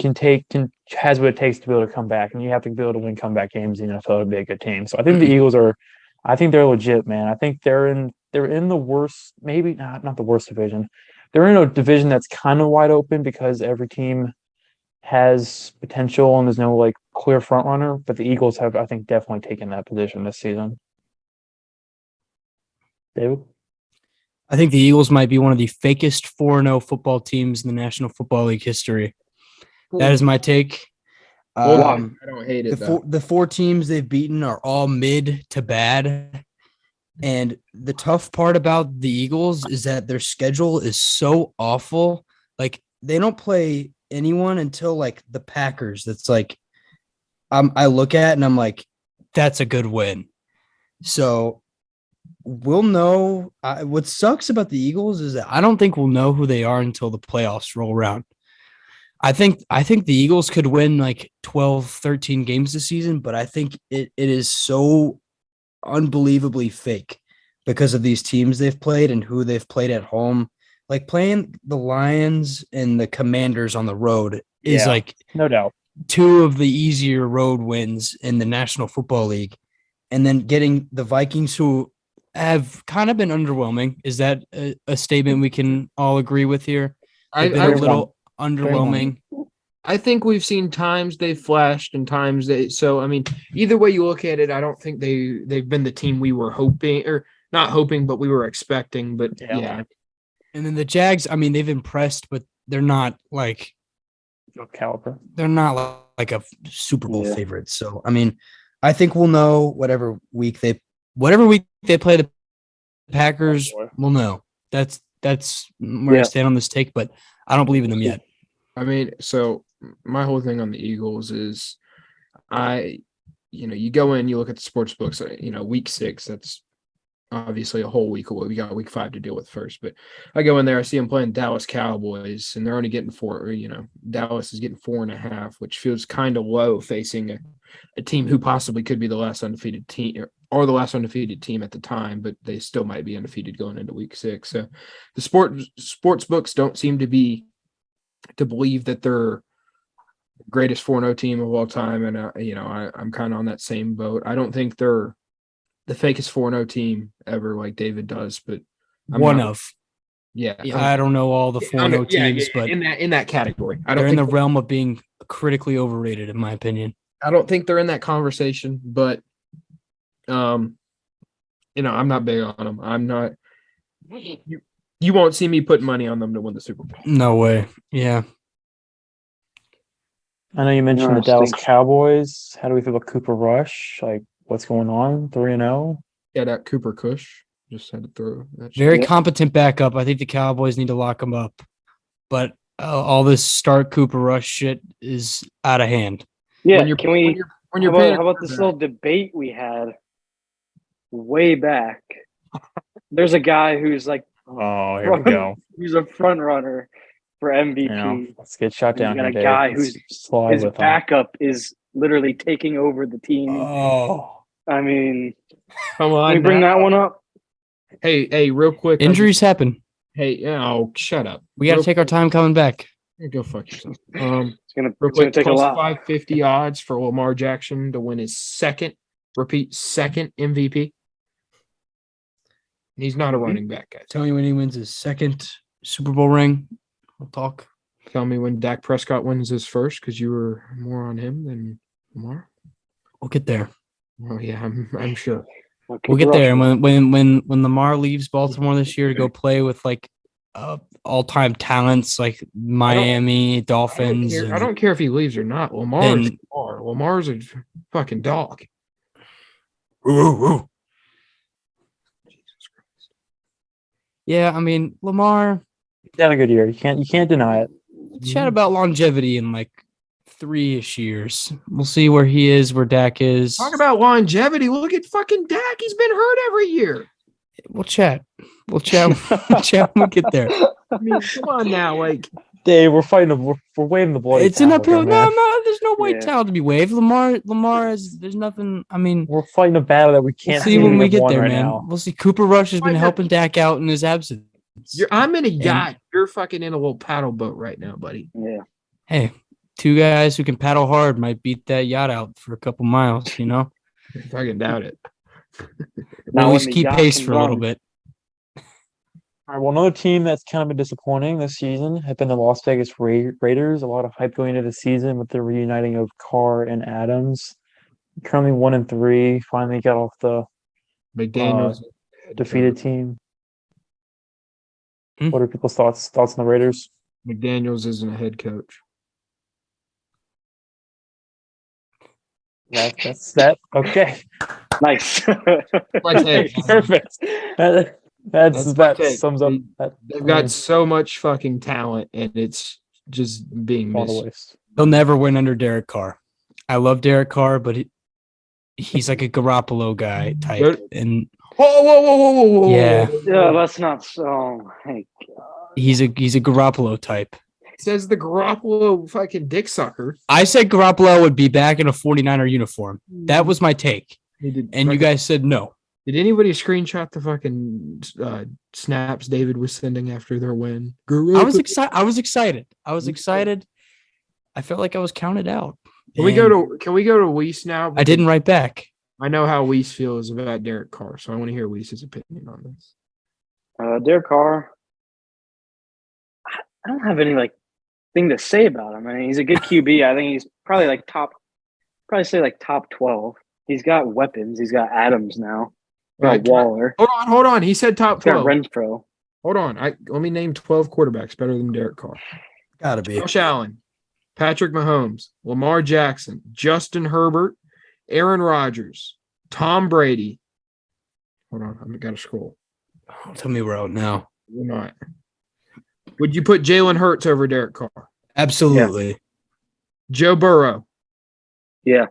has what it takes to be able to come back, and you have to be able to win comeback games in the NFL to be a good team. So I think the Eagles I think they're legit, man. I think they're in the worst, maybe not the worst division. They're in a division that's kind of wide open because every team has potential and there's no like clear front runner, but the Eagles have, I think, definitely taken that position this season. David? I think the Eagles might be one of the fakest 4-0 football teams in the National Football League history. That is my take. I don't hate it. The four teams they've beaten are all mid to bad. And the tough part about the Eagles is that their schedule is so awful. Like, they don't play anyone until like the Packers. That's like, I look at and I'm like, that's a good win. So we'll know. What sucks about the Eagles is that I don't think we'll know who they are until the playoffs roll around. I think the Eagles could win like 12, 13 games this season, but I think it is so unbelievably fake because of these teams they've played and who they've played at home. Like, playing the Lions and the Commanders on the road is like no doubt two of the easier road wins in the National Football League. And then getting the Vikings, who have kind of been underwhelming. Is that a statement we can all agree with here? They've been a little underwhelming. I think we've seen times they've flashed and times so I mean, either way you look at it, I don't think they've been the team we were hoping, or not hoping, but we were expecting. But yeah. And then the Jags, I mean, they've impressed, but they're not like caliber. They're not like a Super Bowl favorite. So I mean, I think we'll know whatever week they play the Packers. We'll know. That's where I stand on this take, but I don't believe in them yet. I mean, so my whole thing on the Eagles is you go in, you look at the sports books, week 6, that's obviously a whole week away. We got week 5 to deal with first, but I go in there, I see them playing Dallas Cowboys, and they're only getting 4, Dallas is getting 4.5, which feels kind of low facing a team who possibly could be the last undefeated team or the last undefeated team at the time, but they still might be undefeated going into week 6. So the sports books don't seem to believe that they're the greatest 4-0 team of all time. And, I'm kind of on that same boat. I don't think they're the fakest 4-0 team ever like David does, but I don't know all the 4-0 teams, but in that category, they're in the realm of being critically overrated, in my opinion. I don't think they're in that conversation, but, I'm not big on them. I'm not, you won't see me putting money on them to win the Super Bowl. No way. Yeah. I know you mentioned the Dallas Cowboys. How do we feel about Cooper Rush? Like, what's going on? 3-0? Yeah, that Cooper Kush. Just had to throw that. Very competent backup. I think the Cowboys need to lock him up. But all this start Cooper Rush shit is out of hand. Yeah, how about this little debate we had way back? There's a guy who's like, here we go. He's a front runner for MVP. Let's get shot down. You got a guy whose backup is literally taking over the team. Oh, I mean, come on, can we bring that one up? Hey, real quick. Injuries happen. Hey, shut up. We got to take our time coming back. Go fuck yourself. It's gonna take a lot. 550 odds for Lamar Jackson to win his second MVP. He's not a running back, guys. Tell me when he wins his second Super Bowl ring. We'll talk. Tell me when Dak Prescott wins his first, because you were more on him than Lamar. We'll get there. Oh yeah, I'm sure. We'll get there. And when Lamar leaves Baltimore this year to go play with like all-time talents like Miami Dolphins. I don't care if he leaves or not. Lamar. Lamar's a fucking dog. Jesus Christ. Yeah, I mean, Lamar. He's had a good year. You can't deny it. Chat about longevity in like 3-ish years. We'll see where he is, where Dak is. Talk about longevity. Look at fucking Dak. He's been hurt every year. We'll chat. We'll chat when we get there. I mean, come on now. Like, Dave, we're fighting. We're waving the bloody. It's an towel uphill. here, No, man. no, there's no white Yeah. towel to be waved. Lamar has. There's nothing. I mean, We're fighting a battle that we we'll can't see when we get won there, right man. now. We'll see. Cooper Rush has been helping Dak out in his absence. I'm in a yacht. You're fucking in a little paddle boat right now, buddy. Yeah. Hey, two guys who can paddle hard might beat that yacht out for a couple miles. You know, I fucking doubt it. we'll at when least the keep yacht pace comes for a little on. bit. All right, well, another team that's kind of been disappointing this season have been the Las Vegas Raiders. A lot of hype going into the season with the reuniting of Carr and Adams. Currently 1-3. Finally got off the McDaniels defeated team. Hmm? What are people's thoughts on the Raiders? McDaniels isn't a head coach. That's that. Okay. Nice. My take. Perfect. That's my That take. sums up that. They've got so much fucking talent, and it's just being all the missed. waste. He'll never win under Derek Carr. I love Derek Carr, but he's like a Garoppolo guy type, and Whoa! Yeah. Yeah, that's not so. Hey, he's a Garoppolo type. Says the Garoppolo fucking dick sucker. I said Garoppolo would be back in a 49er uniform. That was my take, and you guys said no. Did anybody screenshot the fucking snaps David was sending after their win? I was excited. I was excited. I felt like I was counted out. Can we go to Weiss now? I didn't write back. I know how Weiss feels about Derek Carr, so I want to hear Weiss's opinion on this. Derek Carr. I don't have any thing to say about him. I mean, he's a good QB. I think he's probably top 12. He's got weapons. He's got Adams now. Right. Waller. Hold on. He said top He's got 12. Renfro. Hold on. Let me name 12 quarterbacks better than Derek Carr. Gotta be. Josh Allen, Patrick Mahomes, Lamar Jackson, Justin Herbert, Aaron Rodgers, Tom Brady. Hold on. I've got to scroll. Oh, tell me we're out now. We're not. Would you put Jalen Hurts over Derek Carr? Absolutely. Joe Burrow. Yeah.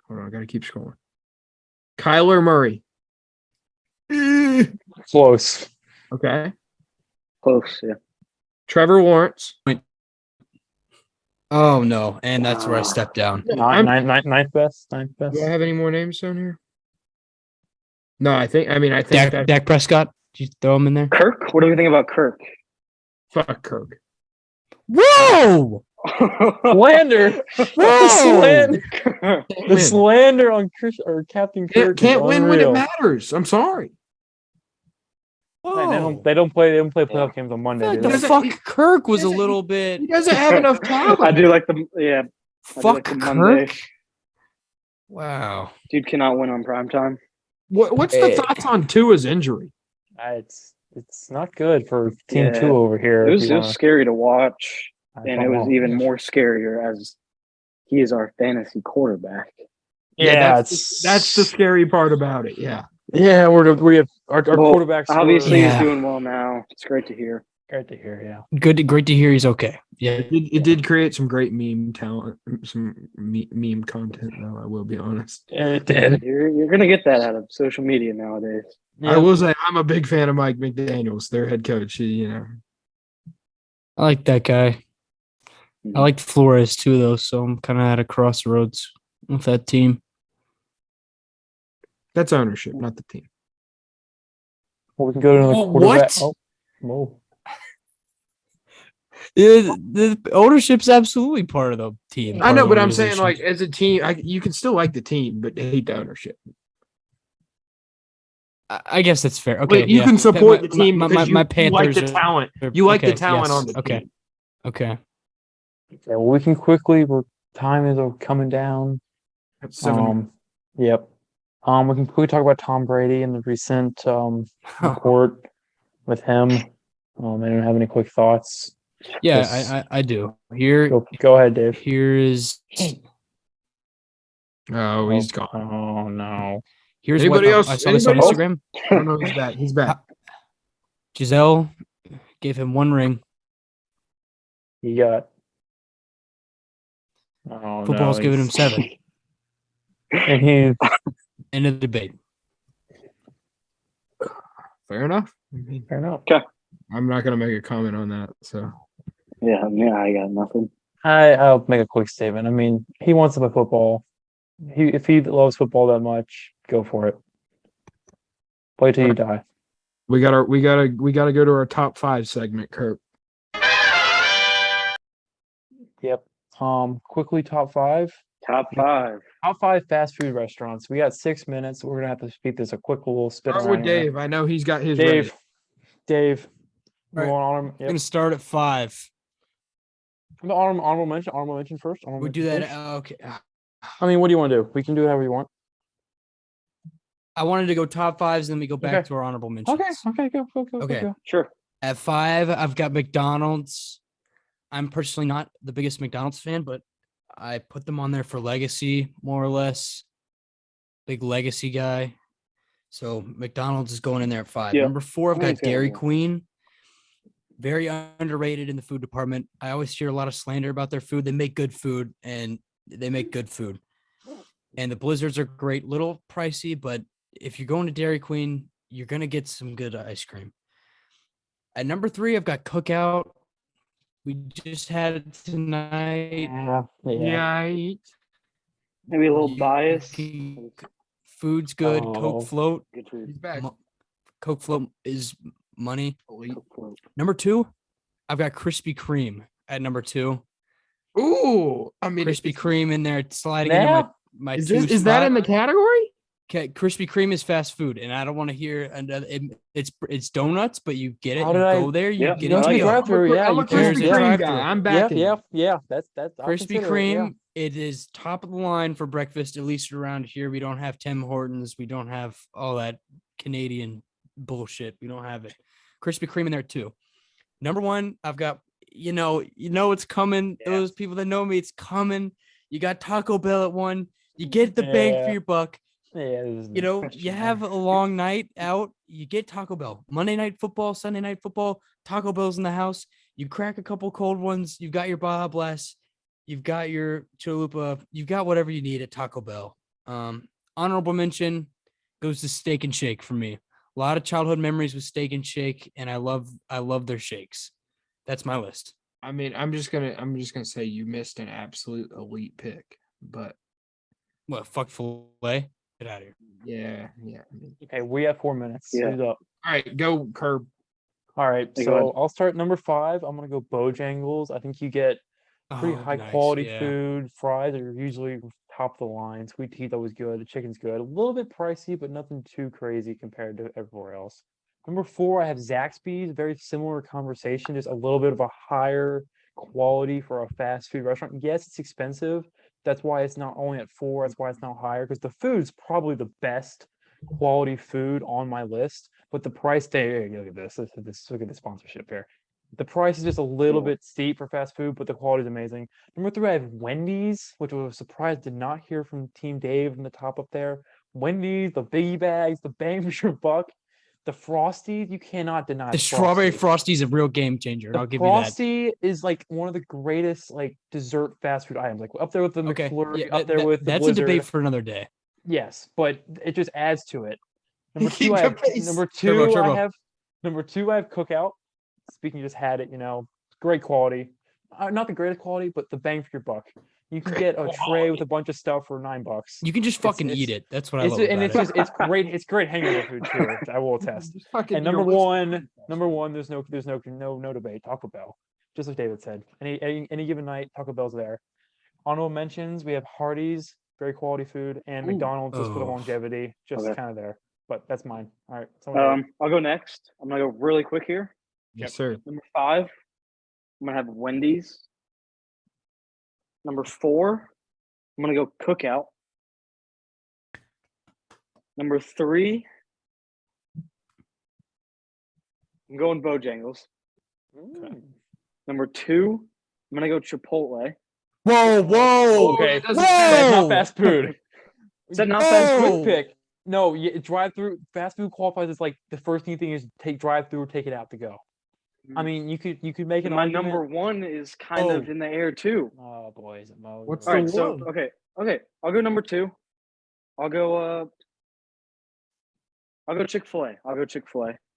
Hold on. I got to keep scrolling. Kyler Murray. Close. Okay. Close, yeah. Trevor Lawrence. Oh no, and that's where I stepped down. Ninth best. Do I have any more names down here? No, I think Dak Prescott. Did you throw him in there? Kirk? What do we think about Kirk? fuck Kirk. Whoa! Slander. Whoa! The slander on Chris or Captain Kirk. Can't is win when it unreal. matters. I'm sorry. Man, they don't play playoff games on Monday. Like do the they? fuck Kirk was a little bit. He doesn't have enough talent. I do like the I do Fuck like the Monday. Kirk. Wow. Dude cannot win on primetime. What's the thoughts on Tua's injury? It's not good for Team Yeah. 2 over here. It was scary to watch, I and don't it was know. even more scarier as he is our fantasy quarterback. It's That's the scary part about it. Yeah. Yeah, we have our Well, quarterbacks. Obviously, Yeah. he's doing well now. It's great to hear. Great to hear. Yeah. Great to hear he's okay. Yeah. It did create some great meme talent, some meme content, though, I will be honest. It did. You're gonna get that out of social media nowadays. I will say I'm a big fan of Mike McDaniels, their head coach. I like that guy. I liked Flores too, though, so I'm kind of at a crossroads with that team. That's ownership, not the team. Well, we can go to another Oh, quarterback. what? Whoa. The ownership's absolutely part of the team. I know, part of the but I'm saying, organization. like, as a team, you can still like the team, but hate the ownership. I guess that's fair. Okay, But you yeah. can support My- the team my- because my you Panthers like the are- talent. You like the okay, talent yes, on the okay. team. Okay. Okay, well, we can quickly. Time is coming down. That's 7. Yep. We can quickly talk about Tom Brady and the recent report with him. I don't have any quick thoughts. Yeah, I do. Here, Go ahead, Dave. here is Oh, he's gone. Oh no. here's Anybody what else? I saw this on Anybody Instagram. I don't know. He's back. He's back. Giselle gave him one ring. He got. Oh Football's no, giving him he's- 7. And he. End of the debate. Fair enough. Fair enough. I'm not gonna make a comment on that. So Yeah, I got nothing. I'll make a quick statement. I mean, he wants to play football. If he loves football that much, go for it. Play till you die. we gotta go to our top 5 segment, Kurt. Yep. Quickly top 5. Top 5. Top 5 fast food restaurants. We got 6 minutes. We're gonna have to speak this a quick little spin Start around with here. Dave. I know he's got his Dave. ready. Dave. All right. Yep. I'm gonna start at 5. The honorable mention first. We do that. Okay. I mean, what do you want to do? We can do whatever you want. I wanted to go top 5s, then we go back to our honorable mentions. Okay, go. Okay. Go. Sure. At 5, I've got McDonald's. I'm personally not the biggest McDonald's fan, but I put them on there for legacy, more or less. Big legacy guy. So McDonald's is going in there at 5. Yeah. Number 4, I've I'm got gonna say Dairy that. Queen. Very underrated in the food department. I always hear a lot of slander about their food. They make good food, and they make good food. And the blizzards are great, little pricey, but if you're going to Dairy Queen, you're going to get some good ice cream. At number 3, I've got Cookout. We just had it tonight. Yeah. Maybe a little You bias. can- Food's good. Oh. Coke float. Good food. He's back. Coke float is money. Coke float. Number 2, I've got Krispy Kreme at number 2. Ooh, I mean, Krispy Kreme in there, sliding Yeah. into my is 2 that spot. in the category? Okay, Krispy Kreme is fast food, and I don't want to hear another. It's donuts, but you get it. How You did I- go there, you Yeah, get You it. don't I like to it. drive through. Yeah, I'm you a can. There's Krispy a Kreme drive-through. guy. I'm Yeah, backing. yeah. That's. I'll Krispy consider it, Kreme, yeah. it is top of the line for breakfast, at least around here. We don't have Tim Hortons. We don't have all that Canadian bullshit. We don't have it. Krispy Kreme in there too. Number 1, I've got, it's coming. Yeah. Those people that know me, it's coming. You got Taco Bell at 1. You get the bang for Yeah. your buck. Yeah. You have a long night out, you get Taco Bell. Monday Night Football, Sunday Night Football, Taco Bell's in the house. You crack a couple cold ones. You've got your Baja Blast. You've got your Chalupa. You've got whatever you need at Taco Bell. Honorable mention goes to Steak and Shake for me. A lot of childhood memories with Steak and Shake, and I love their shakes. That's my list. I mean, I'm just gonna say you missed an absolute elite pick, but What, fuck filet? Get out of here. yeah. I mean, Okay, we have 4 minutes. Yeah. Who's up? all right, go Curb. All right, Hey, go so ahead. I'll start number 5. I'm gonna go Bojangles. I think you get pretty Oh, high nice, quality yeah. food. Fries are usually top of the line. Sweet tea's always good. The chicken's good. A little bit pricey, but nothing too crazy compared to everywhere else. Number 4, I have Zaxby's. Very similar conversation, just a little bit of a higher quality for a fast food restaurant. Yes, it's expensive. That's why it's not only at 4. That's why it's not higher, because the food's probably the best quality food on my list. But the price tag, look at this. Look at the sponsorship here. The price is just a little bit steep for fast food, but the quality is amazing. Number 3, I have Wendy's, which was a surprise. Did not hear from Team Dave in the top up there. Wendy's, the biggie bags, the bang for your buck, the Frosties. You cannot deny The strawberry Frosty. Frosty is a real game changer, and The I'll give you that. Frosty is like one of the greatest like dessert fast food items, like up there with the Okay, McFlurry, yeah, up there with the that's Blizzard. a debate for another day. Yes, but it just adds to it. Number Keep 2, I the have pace. number Turbo, 2, turbo. I have number 2, I have Cookout. Speaking, you just had it, great quality. Not the greatest quality, but the bang for your buck. You can get a tray with a bunch of stuff for $9. You can just fucking it's- eat it. That's what I It's love just, about and it. it's great. It's great hangover food too, which I will attest. Just fucking And your number list. one, there's no debate. Taco Bell, just like David said. Any given night, Taco Bell's there. Honorable mentions: we have Hardee's, very quality food, and Ooh. McDonald's just for the Oh. longevity, just Okay. kind of there. But that's mine. All right, someone else. I'll go next. I'm gonna go really quick here. Yes, sir. Number 5, I'm gonna have Wendy's. Number 4, I'm gonna go Cookout. Number 3, I'm going Bojangles. Number 2, I'm gonna go Chipotle. Whoa! Okay, that doesn't that's not Whoa! fast food. Is that not fast Whoa! food? Quick pick. No, drive through. Fast food qualifies as like the first thing is take drive through or take it out to go. I mean, you could make an My argument. number 1 is kind of in the air too. Oh boy, is it Mo? What's All the right, so one? okay. I'll go number 2. I'll go Chick-fil-A.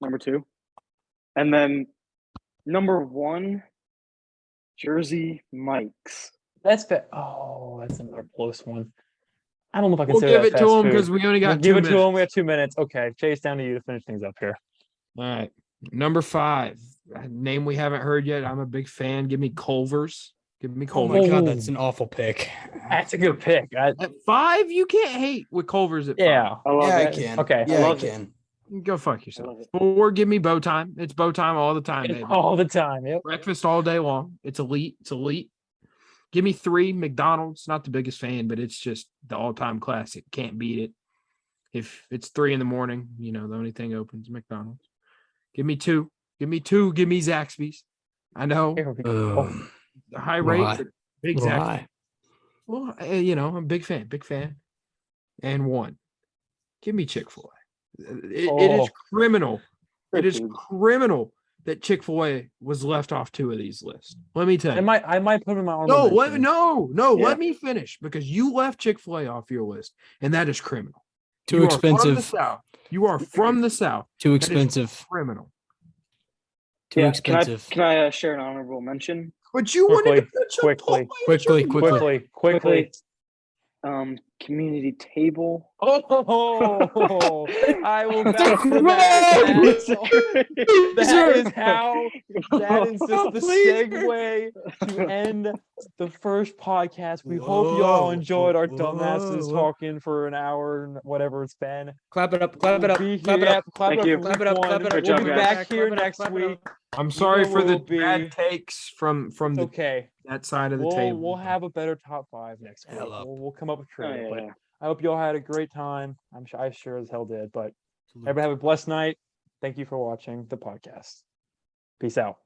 Number 2. And then number 1, Jersey Mike's. That's that's another close one. I don't know if I We'll consider give that it to fast him food. because we only got 2 Give it minutes. to him. We have 2 minutes. Okay, Chase, down to you to finish things up here. All right. Number 5, a name we haven't heard yet. I'm a big fan. Give me Culver's. Give me Oh Culver's. my god, that's an awful pick. That's a good pick. At 5, you can't hate with Culver's at 5. Yeah. I love Yeah, I it. can. Okay. Yeah, I love it. can. Go fuck I yourself. love it. 4, give me bow time. It's bow time all the time, baby. All the time. Yep. Breakfast all day long. It's elite. It's elite. Give me 3, McDonald's. Not the biggest fan, but it's just the all-time classic. Can't beat it. If it's 3 in the morning, the only thing open is McDonald's. Give me 2. Give me Zaxby's. I know Here we go. the high Little rate, high. but big Little Zaxby's. high. Well, I'm a big fan. And 1, give me Chick-fil-A. It is criminal. It is criminal that Chick-fil-A was left off 2 of these lists. Let me tell you. I might put him in my honorable mention. No. Yeah. Let me finish because you left Chick-fil-A off your list, and that is criminal. Too You are from the expensive. South. You are from the South. Too That is expensive. criminal. Too Yeah, expensive. Can I share an honorable mention? But you wanted to put Quickly. Quickly. Community table. Oh, I will vouch for that. That is how. That is just the segue to end the first podcast. We hope you all enjoyed our dumbasses talking for an hour and whatever it's been. Clap it up. Clap it up. We'll be Clap it here- up. Clap Thank it you. up. Clap it up. Clap it up. Good We'll job, be guys. back here Clap it up, next clap it up. week. I'm sorry for the will be- bad takes from the Okay. that side of the table. We'll have a better top 5 next week. Hell up. We'll come up with Oh, creative. yeah, But yeah. I hope you all had a great time. I sure as hell did. But everybody have a blessed night. Thank you for watching the podcast. Peace out.